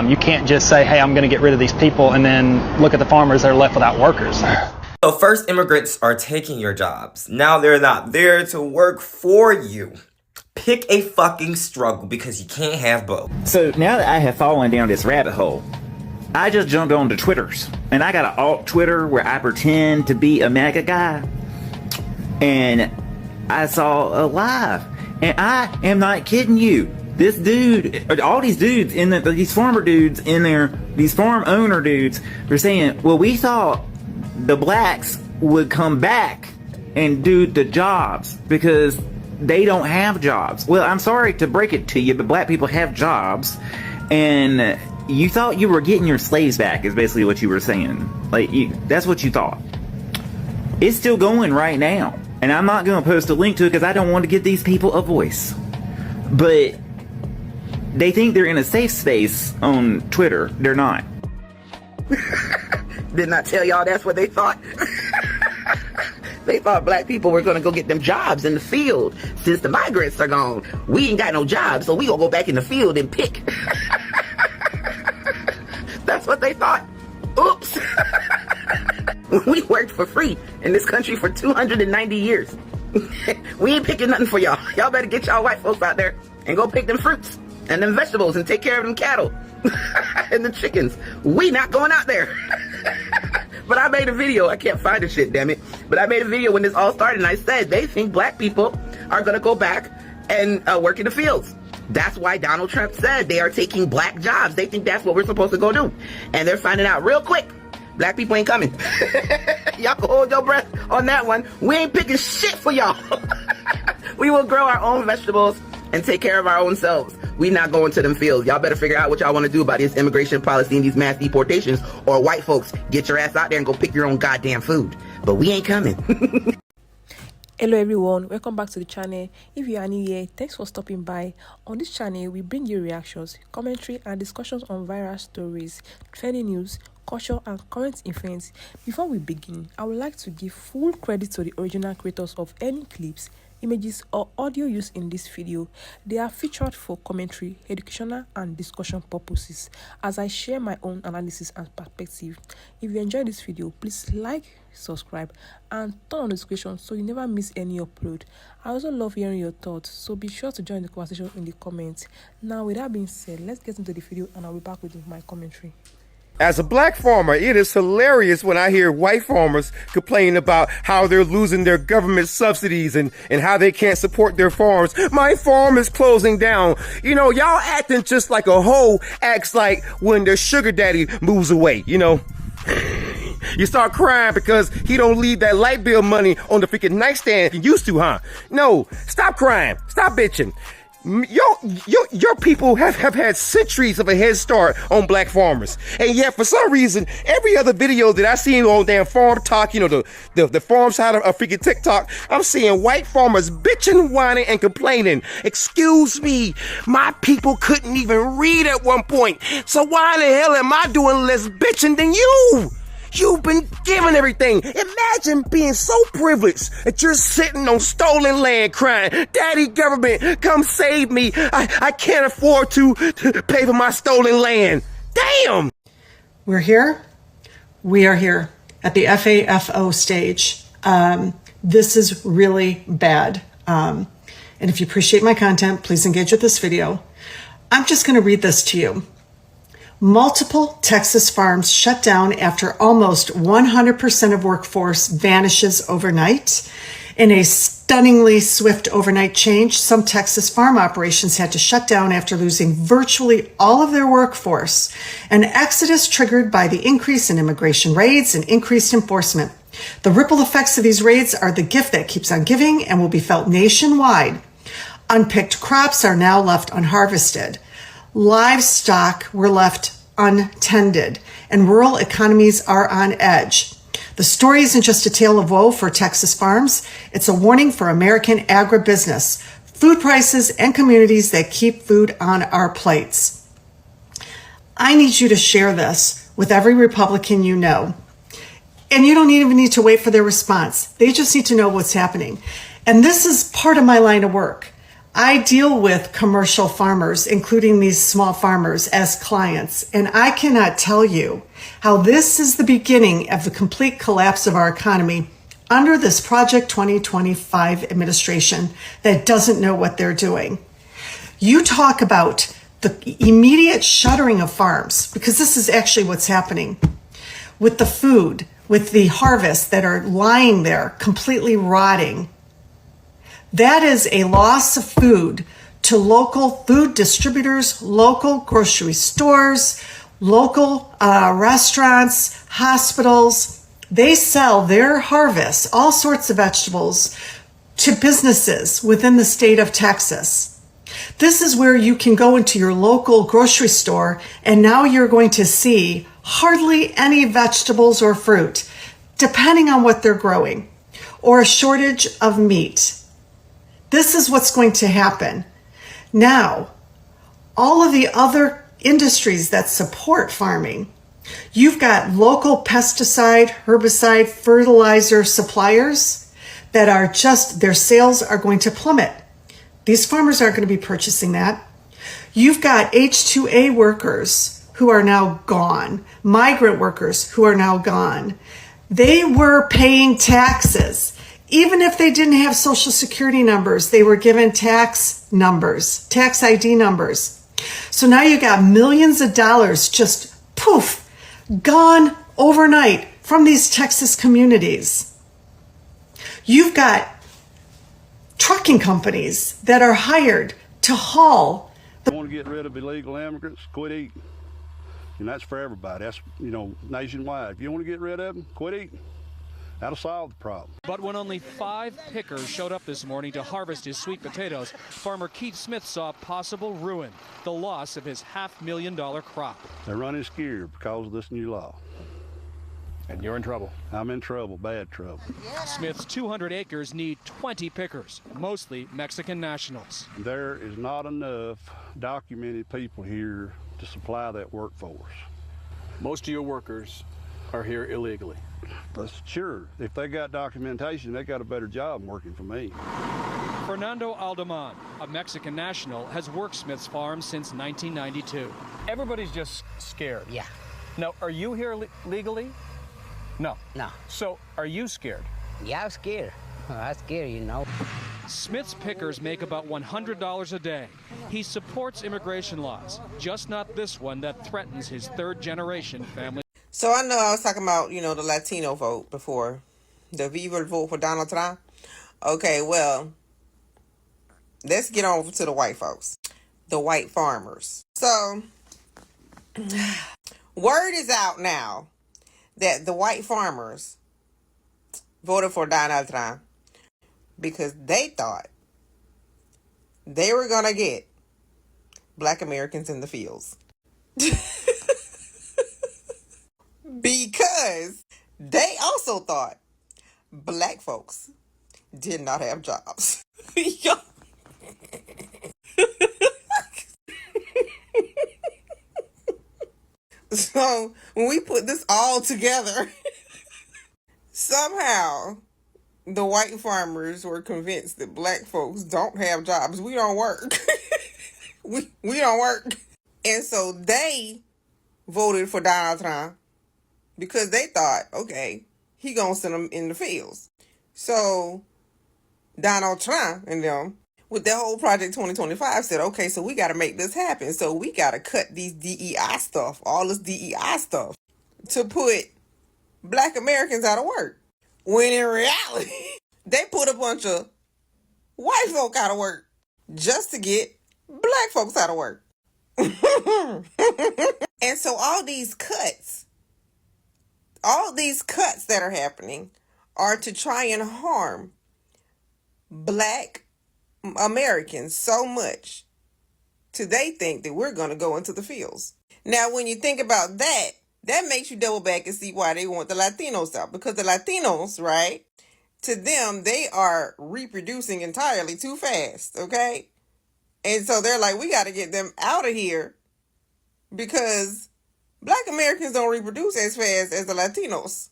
You can't just say, hey, I'm going to get rid of these people and then look at the farmers that are left without workers. So first, immigrants are taking your jobs. Now they're not there to work for you. Pick a fucking struggle because you can't have both. So now that I have fallen down this rabbit hole, I just jumped on to Twitters. And I got an alt Twitter where I pretend to be a MAGA guy. And I saw a live. And I am not kidding you. This dude, all these dudes, these farmer dudes in there, these farm owner dudes, were saying, well, we thought the blacks would come back and do the jobs because they don't have jobs. Well, I'm sorry to break it to you, but black people have jobs. And you thought you were getting your slaves back is basically what you were saying. Like, that's what you thought. It's still going right now. And I'm not going to post a link to it because I don't want to give these people a voice. But they think they're in a safe space on Twitter. They're not. Didn't I tell y'all that's what they thought? They thought black people were gonna go get them jobs in the field. Since the migrants are gone, we ain't got no jobs, so we gonna go back in the field and pick. That's what they thought. Oops. We worked for free in this country for 290 years. We ain't picking nothing for y'all. Y'all better get y'all white folks out there and go pick them fruits and them vegetables and take care of them cattle and the chickens. We not going out there. But I made a video. I can't find the shit, damn it. But I made a video when this all started, and I said they think black people are going to go back and work in the fields. That's why Donald Trump said they are taking black jobs. They think that's what we're supposed to go do. And they're finding out real quick, black people ain't coming. Y'all can hold your breath on that one. We ain't picking shit for y'all. We will grow our own vegetables and take care of our own selves. We not going to them fields. Y'all better figure out what y'all want to do about this immigration policy and these mass deportations, or white folks, get your ass out there and go pick your own goddamn food. But we ain't coming. Hello everyone, welcome back to the channel. If you are new here, thanks for stopping by. On this channel, we bring you reactions, commentary and discussions on viral stories, trending news, culture and current events. Before we begin, I would like to give full credit to the original creators of any clips, images or audio used in this video. They are featured for commentary, educational and discussion purposes as I share my own analysis and perspective. If you enjoyed this video, please like, subscribe and turn on notifications so you never miss any upload. I also love hearing your thoughts, so be sure to join the conversation in the comments. Now with that being said, let's get into the video and I'll be back with my commentary. As a black farmer, it is hilarious when I hear white farmers complain about how they're losing their government subsidies and how they can't support their farms. My farm is closing down. You know, y'all acting just like a hoe acts like when their sugar daddy moves away, you know. You start crying because he don't leave that light bill money on the freaking nightstand he used to, huh? No, stop crying. Stop bitching. Your people have had centuries of a head start on black farmers. And yet, for some reason, every other video that I see on damn Farm Talk, you know, the farm side of freaking TikTok, I'm seeing white farmers bitching, whining, and complaining. Excuse me, my people couldn't even read at one point. So why in the hell am I doing less bitching than you? You've been given everything. Imagine being so privileged that you're sitting on stolen land crying, "Daddy government, come save me. I can't afford to pay for my stolen land." Damn! We're here. We are here at the FAFO stage. This is really bad. And if you appreciate my content, please engage with this video. I'm just going to read this to you. Multiple Texas farms shut down after almost 100% of workforce vanishes overnight. In a stunningly swift overnight change, some Texas farm operations had to shut down after losing virtually all of their workforce, an exodus triggered by the increase in immigration raids and increased enforcement. The ripple effects of these raids are the gift that keeps on giving and will be felt nationwide. Unpicked crops are now left unharvested. Livestock were left untended, and rural economies are on edge. The story isn't just a tale of woe for Texas farms. It's a warning for American agribusiness, food prices, and communities that keep food on our plates. I need you to share this with every Republican you know. And you don't even need to wait for their response. They just need to know what's happening. And this is part of my line of work. I deal with commercial farmers, including these small farmers, as clients, and I cannot tell you how this is the beginning of the complete collapse of our economy under this Project 2025 administration that doesn't know what they're doing. You talk about the immediate shuttering of farms, because this is actually what's happening with the food, with the harvests that are lying there completely rotting. That is a loss of food to local food distributors, local grocery stores, local restaurants, hospitals. They sell their harvests, all sorts of vegetables, to businesses within the state of Texas. This is where you can go into your local grocery store, and now you're going to see hardly any vegetables or fruit, depending on what they're growing, or a shortage of meat. This is what's going to happen. Now, all of the other industries that support farming, you've got local pesticide, herbicide, fertilizer suppliers that are just, their sales are going to plummet. These farmers aren't going to be purchasing that. You've got H-2A workers who are now gone, migrant workers who are now gone. They were paying taxes. Even if they didn't have social security numbers, they were given tax numbers, tax ID numbers. So now you got millions of dollars just poof, gone overnight from these Texas communities. You've got trucking companies that are hired to haul. You want to get rid of illegal immigrants, quit eating. And that's for everybody. That's, nationwide. If you want to get rid of them, quit eating. That'll solve the problem. But when only 5 pickers showed up this morning to harvest his sweet potatoes, farmer Keith Smith saw possible ruin, the loss of his $500,000 crop. They're running scared because of this new law. And you're in trouble. I'm in trouble, bad trouble. Smith's 200 acres need 20 pickers, mostly Mexican nationals. There is not enough documented people here to supply that workforce. Most of your workers are here illegally. That's sure. If they got documentation, they got a better job working for me. Fernando Aldeman, a Mexican national, has worked Smith's farm since 1992. Everybody's just scared. Yeah. Now, are you here legally? No. No. So, are you scared? Yeah, I'm scared. I'm scared, Smith's pickers make about $100 a day. He supports immigration laws, just not this one that threatens his third-generation family. So I know I was talking about, the Latino vote before. The Viva vote for Donald Trump. Okay, well, let's get on to the white folks. The white farmers. So, word is out now that the white farmers voted for Donald Trump because they thought they were going to get Black Americans in the fields. Because they also thought Black folks did not have jobs. So when we put this all together, somehow the white farmers were convinced that Black folks don't have jobs. We don't work. we don't work. And so they voted for Donald Trump because they thought, okay, he gonna send them in the fields. So Donald Trump and them, with that whole Project 2025, said, okay, so we got to make this happen. So we got to cut these DEI stuff, all this DEI stuff, to put Black Americans out of work. When in reality, they put a bunch of white folk out of work just to get Black folks out of work. And so all these cuts that are happening are to try and harm Black Americans so much till they think that we're going to go into the fields. Now, when you think about that, that makes you double back and see why they want the Latinos out. Because the Latinos, right, to them, they are reproducing entirely too fast, okay? And so they're like, we got to get them out of here because Black Americans don't reproduce as fast as the Latinos.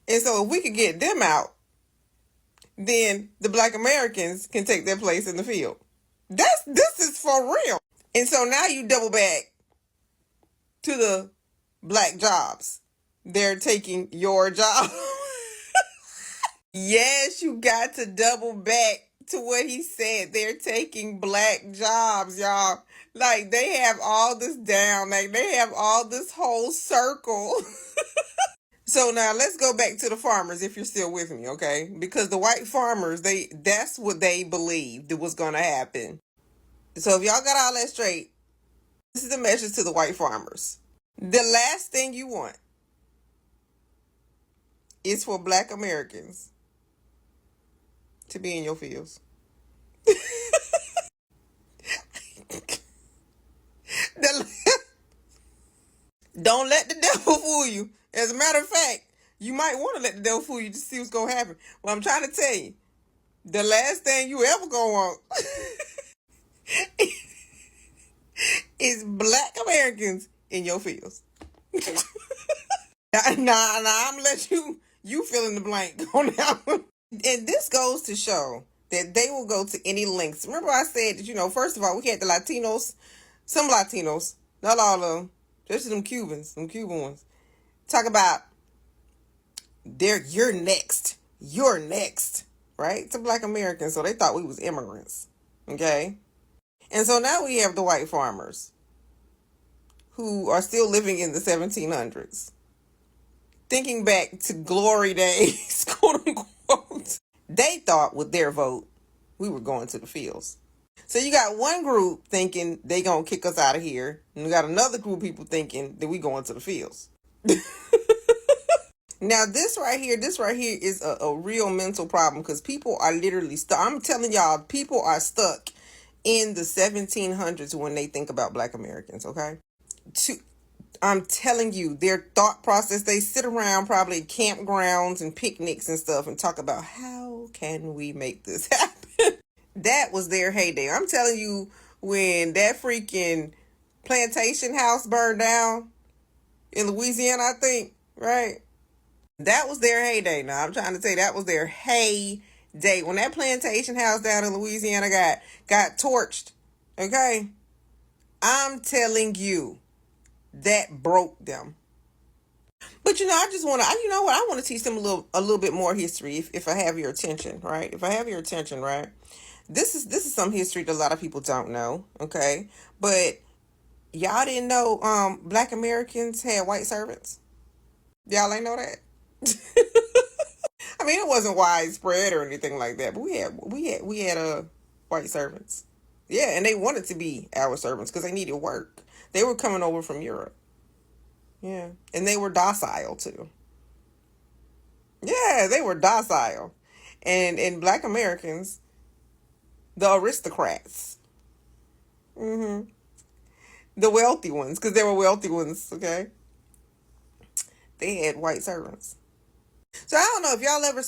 And so if we could get them out, then the Black Americans can take their place in the field. This is for real. And so now you double back to the black jobs. They're taking your job. Yes, you got to double back to what he said. They're taking black jobs, y'all. Like, they have all this down. Like, they have all this whole circle. So now let's go back to the farmers, if you're still with me, okay? Because the white farmers, that's what they believed was going to happen. So if y'all got all that straight, this is the message to the white farmers. The last thing you want is for Black Americans to be in your fields. Don't let the devil fool you. As a matter of fact, you might want to let the devil fool you to see what's going to happen. Well, I'm trying to tell you, the last thing you ever going to want is Black Americans in your fields. Nah, I'm going to let you fill in the blank on that one. And this goes to show that they will go to any lengths. Remember I said that, first of all, we had the Latinos, some Latinos, not all of them, just them Cubans, them Cuban ones, talk about you're next, right? To Black Americans. So they thought we was immigrants, okay? And so now we have the white farmers who are still living in the 1700s, thinking back to glory days, quote unquote. They thought with their vote, we were going to the fields. So you got one group thinking they gonna kick us out of here, and you got another group of people thinking that we going to the fields. Now this right here is a real mental problem, because people are literally stuck. I'm telling y'all, people are stuck in the 1700s when they think about Black Americans, okay? I'm telling you, their thought process, they sit around probably campgrounds and picnics and stuff and talk about how can we make this happen? That was their heyday. I'm telling you, when that freaking plantation house burned down in Louisiana, I think, right? That was their heyday. Now, I'm trying to tell you, that was their heyday. When that plantation house down in Louisiana got torched, okay? I'm telling you, that broke them. But I just want to, I want to teach them a little bit more history if I have your attention, right? If I have your attention, right? This is some history that a lot of people don't know, okay? But y'all didn't know Black Americans had white servants? Y'all ain't know that? I mean, it wasn't widespread or anything like that, but we had white servants. Yeah, and they wanted to be our servants because they needed work. They were coming over from Europe. Yeah, and they were docile too. Yeah, they were docile. And Black Americans, the aristocrats, the wealthy ones, because they were wealthy ones, okay? They had white servants. So I don't know if y'all ever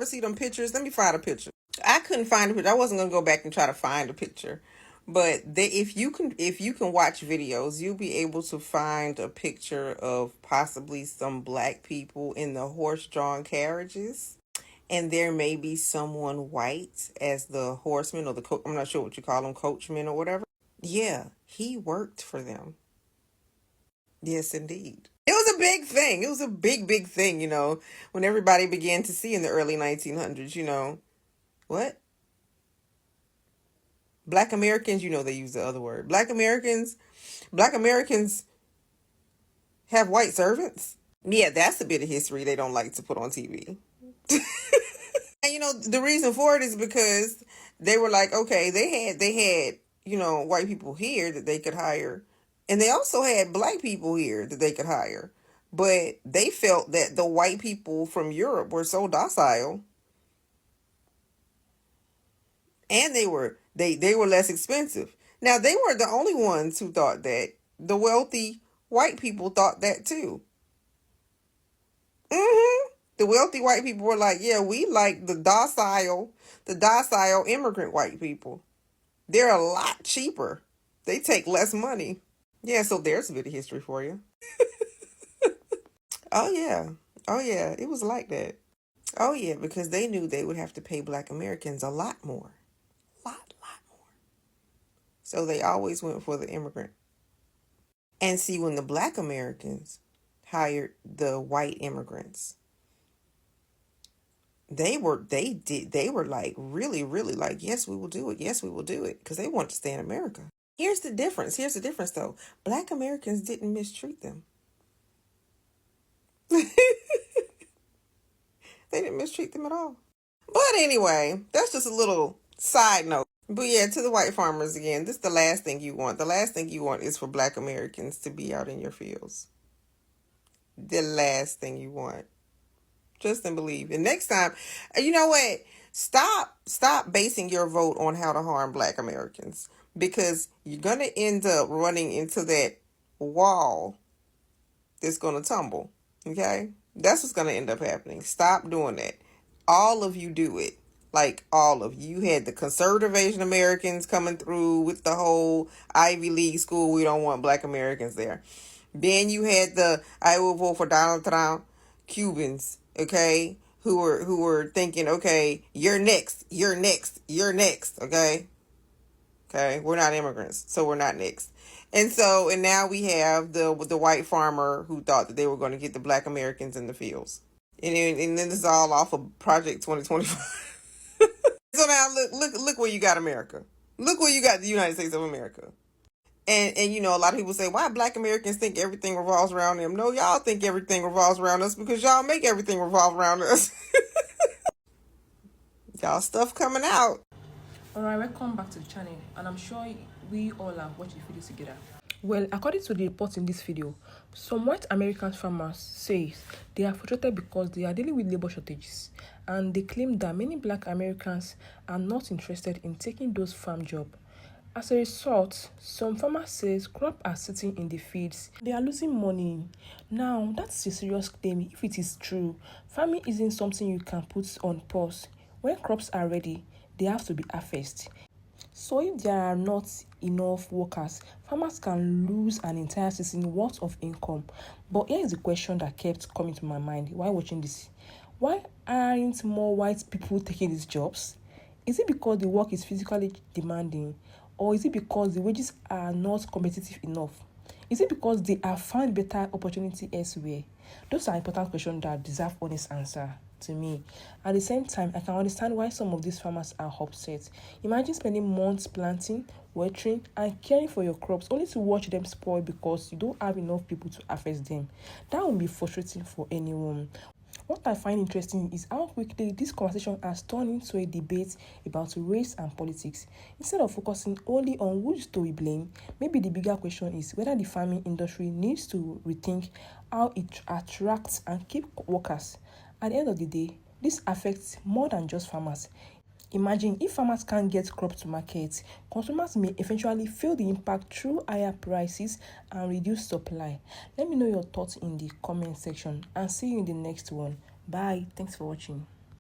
see them pictures. Let me find a picture. I couldn't find a picture. I wasn't gonna go back and try to find a picture, but if you can watch videos, you'll be able to find a picture of possibly some Black people in the horse-drawn carriages, and there may be someone white as the horseman or the I'm not sure what you call them, coachman or whatever. Yeah, he worked for them. Yes, indeed. It was a big thing. It was a big thing, when everybody began to see in the early 1900s, what? Black Americans, they use the other word. Black Americans have white servants. Yeah, that's a bit of history they don't like to put on TV. And the reason for it is because they were like, okay, they had white people here that they could hire, and they also had Black people here that they could hire. But they felt that the white people from Europe were so docile, and they were less expensive. Now, they weren't the only ones who thought that. The wealthy white people thought that too. The wealthy white people were like, yeah, we like the docile immigrant white people. They're a lot cheaper. They take less money. Yeah, so there's a bit of history for you. Oh yeah, it was like that. Oh, yeah, because they knew they would have to pay Black Americans a lot more. Lot more. So they always went for the immigrant. And see, when the Black Americans hired the white immigrants, they were like really, really like, yes, we will do it. Yes, we will do it. Because they want to stay in America. Here's the difference. Here's the difference, though. Black Americans didn't mistreat them. They didn't mistreat them at all. But anyway, that's just a little side note. But yeah, to the white farmers again, this is the last thing you want. The last thing you want is for Black Americans to be out in your fields. The last thing you want. Trust and believe. And next time, you know what? Stop basing your vote on how to harm Black Americans. Because you're going to end up running into that wall that's going to tumble. Okay? That's what's going to end up happening. Stop doing that. All of you do it. Like, all of you. You had the conservative Asian Americans coming through with the whole Ivy League school. We don't want Black Americans there. Then you had the I will vote for Donald Trump Cubans, okay, who were thinking, okay, you're next, okay? Okay, we're not immigrants, so we're not next. And now we have the white farmer who thought that they were going to get the Black Americans in the fields. And then this is all off of Project 2025. So now look where you got America. Look where you got the United States of America. And you know, a lot of people say, why Black Americans think everything revolves around them? No, y'all think everything revolves around us because y'all make everything revolve around us. Y'all stuff coming out. Alright, welcome back to the channel, and I'm sure we all have watched the video together. Well, according to the report in this video, some white American farmers say they are frustrated because they are dealing with labor shortages, and they claim that many Black Americans are not interested in taking those farm jobs. As a result, some farmers say crops are sitting in the fields. They are losing money. Now, that's a serious claim if it is true. Farming isn't something you can put on pause. When crops are ready, they have to be harvested. So if there are not enough workers, farmers can lose an entire season worth of income. But here is the question that kept coming to my mind while watching this. Why aren't more white people taking these jobs? Is it because the work is physically demanding? Or is it because the wages are not competitive enough? Is it because they have found better opportunity elsewhere? Those are important questions that deserve honest answer to me. At the same time, I can understand why some of these farmers are upset. Imagine spending months planting, watering, and caring for your crops only to watch them spoil because you don't have enough people to harvest them. That would be frustrating for anyone. What I find interesting is how quickly this conversation has turned into a debate about race and politics. Instead of focusing only on who's to be blamed, maybe the bigger question is whether the farming industry needs to rethink how it attracts and keeps workers. At the end of the day, this affects more than just farmers. Imagine if farmers can't get crops to market, consumers may eventually feel the impact through higher prices and reduced supply. Let me know your thoughts in the comment section and see you in the next one. Bye. Thanks for watching.